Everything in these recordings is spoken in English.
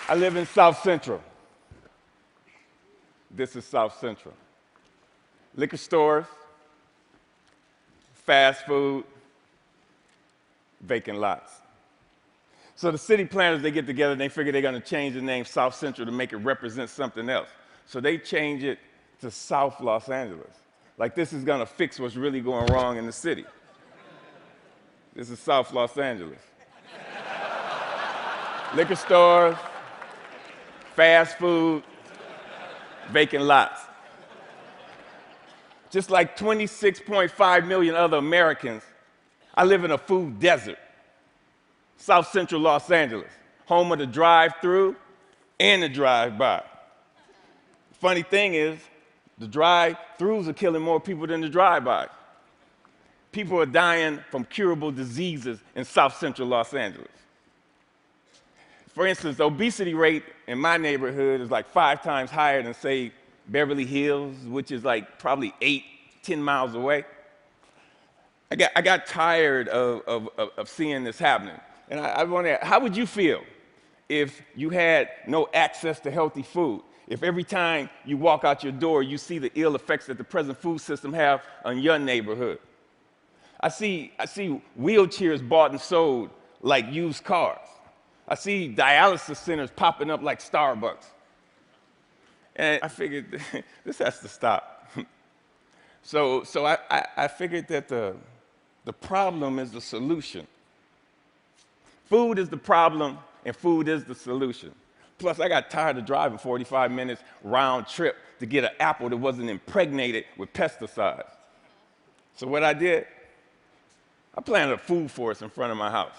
I live in South Central. This is South Central. Liquor stores, fast food, vacant lots. So the city planners, they get together and they figure they're going to change the name South Central to make it represent something else. So they change it to South Los Angeles. Like this is going to fix what's really going wrong in the city. This is South Los Angeles. Liquor stores, fast food, vacant lots. Just like 26.5 million other Americans, I live in a food desert. South Central Los Angeles, home of the drive-through and the drive-by. Funny thing is, the drive-throughs are killing more people than the drive-by. People are dying from curable diseases in South Central Los Angeles. For instance, the obesity rate in my neighborhood is like 5 times higher than, say, Beverly Hills, which is like probably 10 miles away. I got tired of seeing this happening. And I wonder, how would you feel if you had no access to healthy food? If every time you walk out your door, you see the ill effects that the present food system have on your neighborhood? I see wheelchairs bought and sold like used cars. I see dialysis centers popping up like Starbucks. And I figured this has to stop. So I figured that the problem is the solution. Food is the problem, and food is the solution. Plus, I got tired of driving 45 minutes round trip to get an apple that wasn't impregnated with pesticides. So what I did, I planted a food forest in front of my house.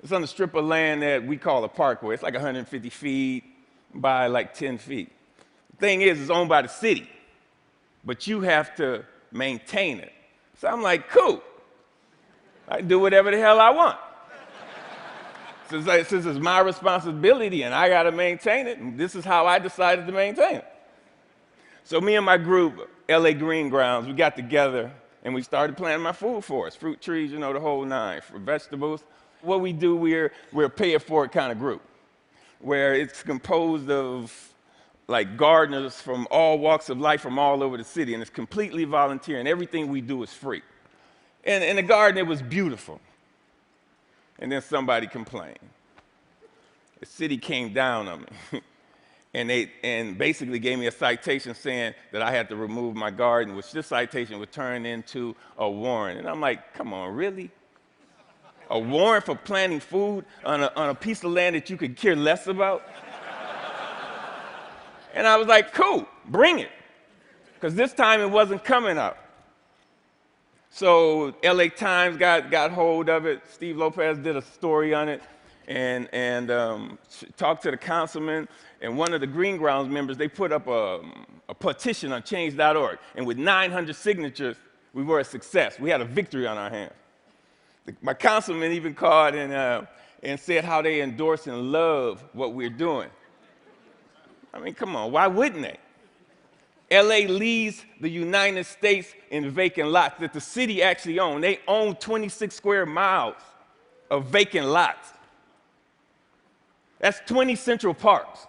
It's on a strip of land that we call a parkway. It's like 150 feet by like 10 feet. The thing is, it's owned by the city, but you have to maintain it. So I'm like, cool. I can do whatever the hell I want. Since it's my responsibility and I got to maintain it, and this is how I decided to maintain it. So me and my group, L.A. Green Grounds, we got together and we started planting my food forest, fruit trees, you know, the whole nine, for vegetables. What we do, we're a pay-it-forward kind of group, where it's composed of like gardeners from all walks of life from all over the city, and it's completely volunteer, and everything we do is free. And in the garden, it was beautiful. And then somebody complained. The city came down on me and basically gave me a citation saying that I had to remove my garden, which this citation would turn into a warrant. And I'm like, come on, really? A warrant for planting food on a piece of land that you could care less about? And I was like, cool, bring it. Because this time it wasn't coming out. So LA Times got hold of it. Steve Lopez did a story on it and talked to the councilman. And one of the Green Grounds members, they put up a petition on change.org. And with 900 signatures, we were a success. We had a victory on our hands. My councilman even called and said how they endorse and love what we're doing. I mean, come on, why wouldn't they? LA leads the United States in vacant lots that the city actually owns. They own 26 square miles of vacant lots. That's 20 Central Parks.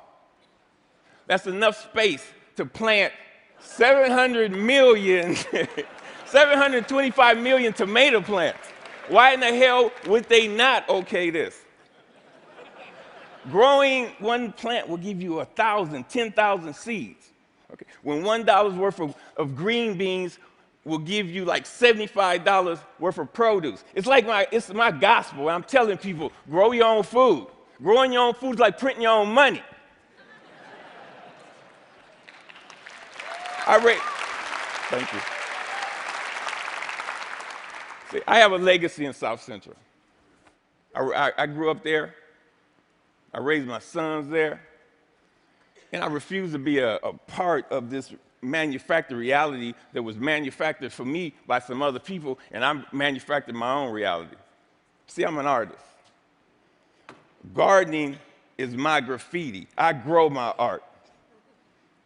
That's enough space to plant 725 million tomato plants. Why in the hell would they not okay this? Growing one plant will give you 1,000, 10,000 seeds. Okay. When $1 worth of green beans will give you like $75 worth of produce. It's my gospel. I'm telling people, grow your own food. Growing your own food is like printing your own money. Thank you. See, I have a legacy in South Central. I grew up there. I raised my sons there. And I refuse to be a part of this manufactured reality that was manufactured for me by some other people, and I manufactured my own reality. See, I'm an artist. Gardening is my graffiti. I grow my art.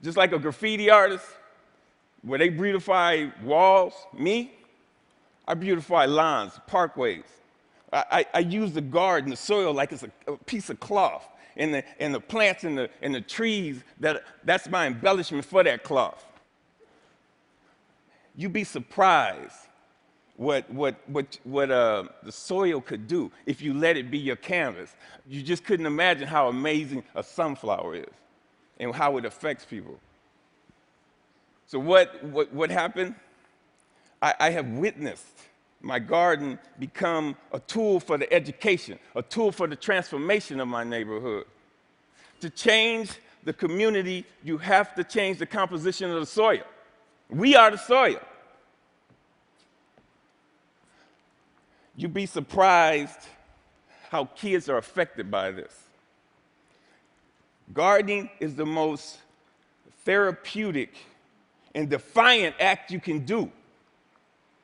Just like a graffiti artist, where they beautify walls, I beautify lawns, parkways. I use the garden, the soil, like it's a piece of cloth. and the plants and the trees, that's my embellishment for that cloth. You'd be surprised what the soil could do if you let it be your canvas. You just couldn't imagine how amazing a sunflower is and how it affects people. So what happened? I have witnessed my garden become a tool for the education, a tool for the transformation of my neighborhood. To change the community, you have to change the composition of the soil. We are the soil. You'd be surprised how kids are affected by this. Gardening is the most therapeutic and defiant act you can do,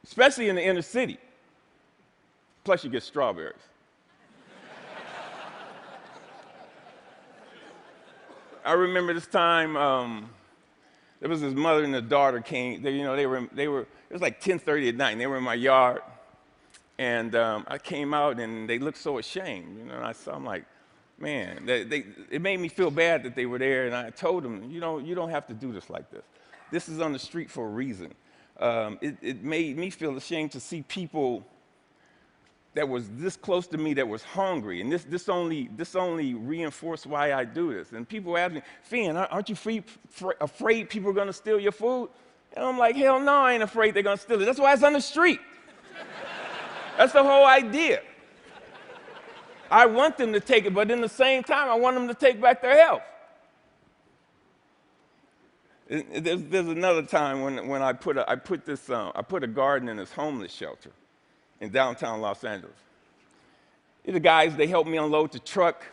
especially in the inner city. Plus, you get strawberries. I remember this time, there was this mother and a daughter came. They were. It was like 10:30 at night, and they were in my yard. And I came out, and they looked so ashamed. And I'm like, man, it made me feel bad that they were there. And I told them, you don't have to do this like this. This is on the street for a reason. It made me feel ashamed to see people that was this close to me that was hungry, and this only reinforced why I do this. And people ask me, Finn, aren't you afraid people are going to steal your food? And I'm like, hell no, I ain't afraid they're going to steal it. That's why it's on the street. That's the whole idea. I want them to take it, but in the same time, I want them to take back their health. There's another time when I put a garden in this homeless shelter in downtown Los Angeles. The guys, they helped me unload the truck.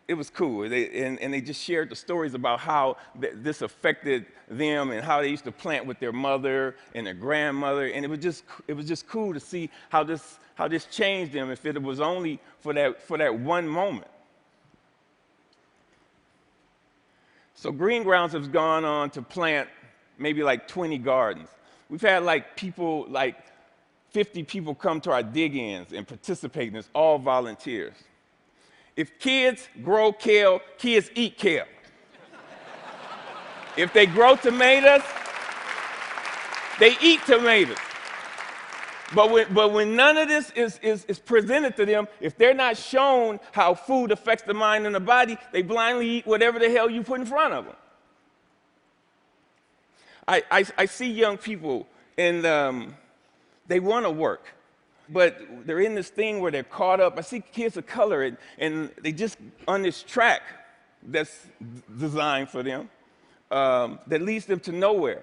It was cool. They just shared the stories about how this affected them and how they used to plant with their mother and their grandmother. And it was just cool to see how this changed them if it was only for that one moment. So Green Grounds has gone on to plant maybe like 20 gardens. We've had like 50 people come to our dig-ins and participate, and it's all volunteers. If kids grow kale, kids eat kale. If they grow tomatoes, they eat tomatoes. But when none of this is presented to them, if they're not shown how food affects the mind and the body, they blindly eat whatever the hell you put in front of them. I see young people, and they want to work, but they're in this thing where they're caught up. I see kids of color, and they just on this track that's designed for them that leads them to nowhere.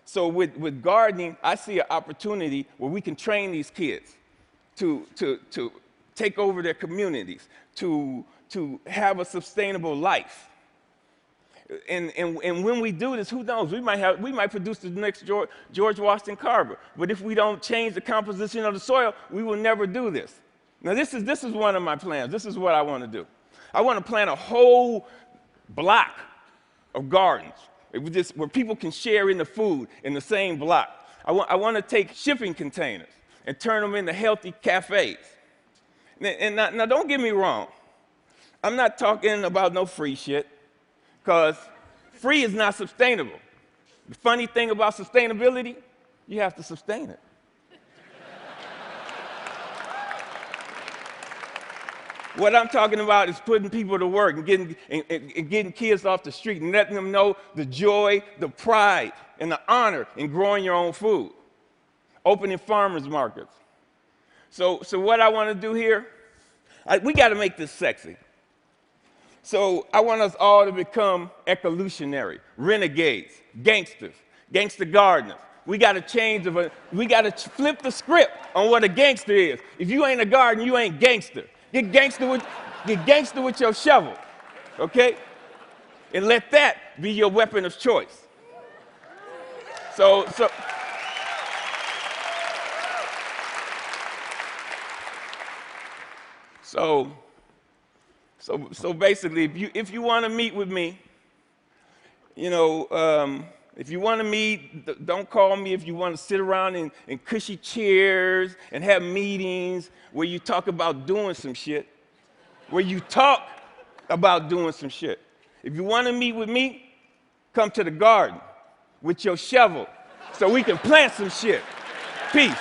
So with gardening, I see an opportunity where we can train these kids to take over their communities, to have a sustainable life. And when we do this, who knows? We might produce the next George Washington Carver. But if we don't change the composition of the soil, we will never do this. Now, this is one of my plans. This is what I want to do. I want to plant a whole block of gardens where people can share in the food in the same block. I want to take shipping containers and turn them into healthy cafes. And now don't get me wrong. I'm not talking about no free shit, because free is not sustainable. The funny thing about sustainability, you have to sustain it. What I'm talking about is putting people to work and getting kids off the street and letting them know the joy, the pride, and the honor in growing your own food. Opening farmers markets. So what I want to do here, we got to make this sexy. So I want us all to become evolutionary, renegades, gangsters, gangster gardeners. We got to we got to flip the script on what a gangster is. If you ain't a gardener, you ain't gangster. Get gangster with your shovel, okay? And let that be your weapon of choice. So basically, if you want to meet with me, if you want to meet, don't call me. If you want to sit around in cushy chairs and have meetings where you talk about doing some shit, where you talk about doing some shit. If you want to meet with me, come to the garden with your shovel so we can plant some shit. Peace.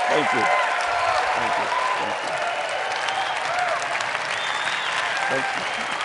Thank you. Thank you. Thank you. Thank you.